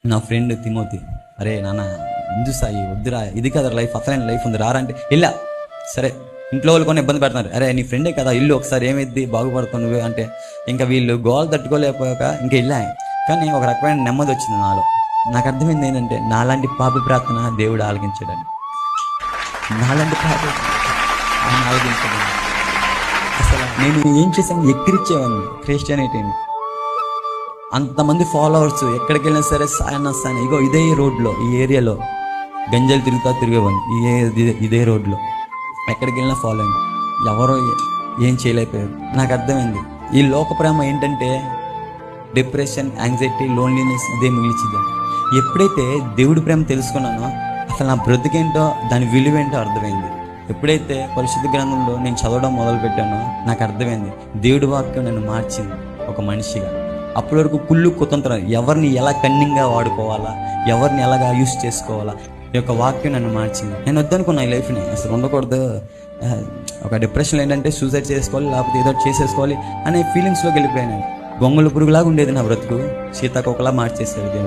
నా friend Timothy, అరే నాన్న ఇందు సాయి వద్దురా, ఇది కదా లైఫ్, అసలైన లైఫ్ ఉంది రారా అంటే వెళ్ళా. సరే ఇంట్లో వాళ్ళు కొన్ని ఇబ్బంది పెడుతున్నారు, అరే నీ ఫ్రెండే కదా ఇల్లు ఒకసారి ఏమైద్ది బాగుపడుతావు నువ్వే అంటే, ఇంకా వీళ్ళు గోల్ తట్టుకోలేకపోయాక ఇంకా వెళ్ళా. కానీ ఒక రకమైన నెమ్మది వచ్చింది నాలో. నాకు అర్థమైంది ఏంటంటే నాలాంటి పాపి ప్రార్థన దేవుడు ఆలకించాడని. నాలాంటి పాపి ఆయన ఆలకించాడని. అసలు నేను ఏం చేశాను, ఎక్కిరిచ్చేవాడిని క్రిస్టియానిటీని. అంతమంది ఫాలోవర్స్, ఎక్కడికి వెళ్ళినా సరే సాయన ఇగో ఇదే రోడ్లో, ఈ ఏరియాలో గంజాలు తిరిగేవాడిని. ఇదే రోడ్లో ఎక్కడికి వెళ్ళినా ఫాలో అయింది. ఎవరో ఏం చేయలేకపోయారు. నాకు అర్థమైంది ఈ లోక ప్రేమ ఏంటంటే డిప్రెషన్, యాంగ్జైటీ, లోన్లీనెస్ ఇదే మిగిలిచింది. ఎప్పుడైతే దేవుడి ప్రేమ తెలుసుకున్నానో అసలు నా బ్రతికేంటో దాని విలువేంటో అర్థమైంది. ఎప్పుడైతే పరిశుద్ధ గ్రంథంలో నేను చదవడం మొదలుపెట్టానో నాకు అర్థమైంది దేవుడి వాక్యం నన్ను మార్చింది ఒక మనిషిగా. అప్పటి వరకు కుళ్ళు కుతంత్రం, ఎవరిని ఎలా కన్నింగ్గా వాడుకోవాలా, ఎవరిని ఎలాగా యూస్ చేసుకోవాలా, ఈ యొక్క వాక్యం నన్ను మార్చింది. నేను వద్దనుకున్నా ఈ లైఫ్ని, అసలు ఉండకూడదు. ఒక డిప్రెషన్లో ఏంటంటే సూసైడ్ చేసుకోవాలి, లేకపోతే ఏదో చేసుకోవాలి అనే ఫీలింగ్స్లోకి వెళ్ళిపోయాను. గొంగళి పురుగులాగా ఉండేది నా బ్రతుకు, సీతాకోకలా మార్చేసాడు దేవుడు.